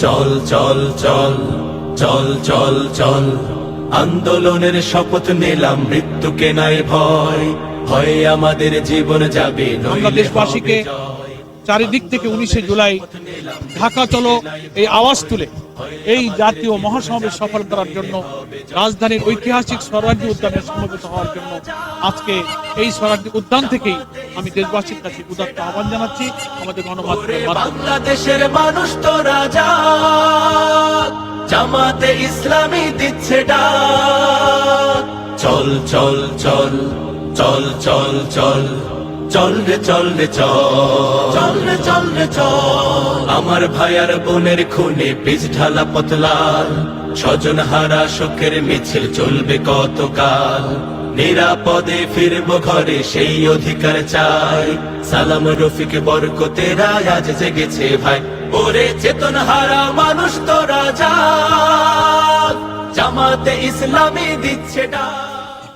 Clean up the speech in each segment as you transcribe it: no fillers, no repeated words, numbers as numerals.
চল চল চল চল চল চল আন্দোলনের শপথ নিলাম, মৃত্যুকে নাই ভয়, ভয়ে আমাদের জীবন যাবে, আমরা দেশবাসীকে চারিদিক থেকে 19শে জুলাই ঢাকা চলো এই আওয়াজ তুলে এই জাতীয় মহাসমাবেশ সফল করার জন্য রাজধানীর ঐতিহাসিক সোহরাওয়ার্দী উদ্যানে সমবেত হওয়ার জন্য আজকে এই সোহরাওয়ার্দী উদ্যান থেকেই আমি দেশবাসীর কাছে উদাত্ত আহ্বান জানাচ্ছি। আমাদের গণমাধ্যমের মাধ্যমে বাংলাদেশের মানুষ তো রাজা, জামাতে ইসলামী দিচ্ছে ডাক। চল চল চল চল চল চল চল রে চল রে চল রে চল রে চল, আমার ভাইয়ার বোনের খুনে পিছ ঢালা পথলাল, স্বজন হারা শোকের মিছিল চলবে কতকাল, নিরাপদে ফিরবো ঘরে সেই অধিকার চাই, সালাম রফিক বরকতেরা আজ জেগেছে ভাই, ওরে চেতন হারা মানুষ তো রাজা, জামাতে ইসলামী দিচ্ছে ডাক।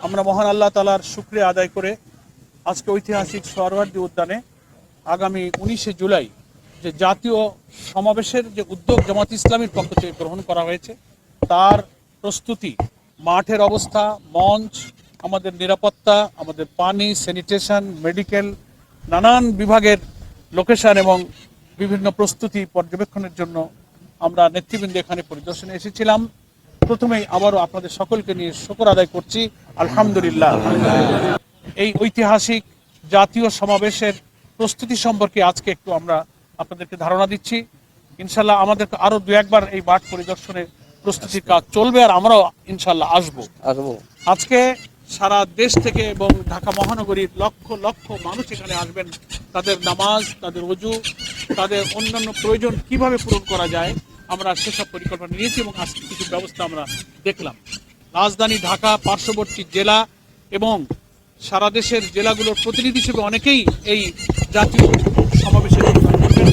আমরা মহান আল্লাহ তাআলার শুকরিয়া আদায় করে আজকে ঐতিহাসিক সোহরাওয়ার্দী উদ্যানে আগামী 19শে জুলাই যে জাতীয় সমাবেশের যে উদ্যোগ জামাত ইসলামীর পক্ষ থেকে গ্রহণ করা হয়েছে তার প্রস্তুতি, মাঠের অবস্থা, মঞ্চ, আমাদের নিরাপত্তা, আমাদের পানি, স্যানিটেশন, মেডিকেল, নানান বিভাগের লোকেশন এবং বিভিন্ন প্রস্তুতি পর্যবেক্ষণের জন্য আমরা নেতৃবৃন্দ এখানে পরিদর্শনে এসেছিলাম। প্রথমেই আবারও আপনাদের সকলকে নিয়ে শুকর আদায় করছি, আলহামদুলিল্লাহ। এই ঐতিহাসিক জাতীয় সমাবেশের প্রস্তুতি সম্পর্কে আজকে একটু আমরা আপনাদেরকে ধারণা দিচ্ছি। ইনশাল্লাহ আমাদের আরো 2-1 এই মাঠ পরিদর্শনের প্রস্তুতির কাজ চলবে, আর আমরাও ইনশাল্লাহ আসবো। আজকে সারা দেশ থেকে এবং ঢাকা মহানগরীর লক্ষ লক্ষ মানুষ এখানে আসবেন, তাদের নামাজ, তাদের ওযু, তাদের অন্যান্য প্রয়োজন কিভাবে পূরণ করা যায় আমরা সেসব পরিকল্পনা নিয়েছি এবং আজকে কিছু ব্যবস্থা আমরা দেখলাম। রাজধানী ঢাকা, পার্শ্ববর্তী জেলা এবং সারা দেশের জেলাগুলোর প্রতিনিধি হিসেবে অনেকেই এই জাতীয় সমাবেশে যোগদান করবেন।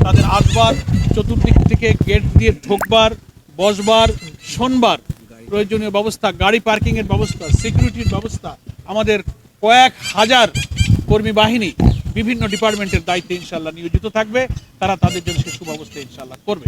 তাদের আসবার, চতুর্দিক থেকে গেট দিয়ে ঢোকবার, বসবার, শোনবার প্রয়োজনীয় ব্যবস্থা, গাড়ি পার্কিংয়ের ব্যবস্থা, সিকিউরিটির ব্যবস্থা, আমাদের কয়েক হাজার কর্মী বাহিনী বিভিন্ন ডিপার্টমেন্টের দায়িত্বে ইনশাল্লাহ নিয়োজিত থাকবে, তারা তাদের জন্য সে সুব্যবস্থা ইনশাল্লাহ করবে।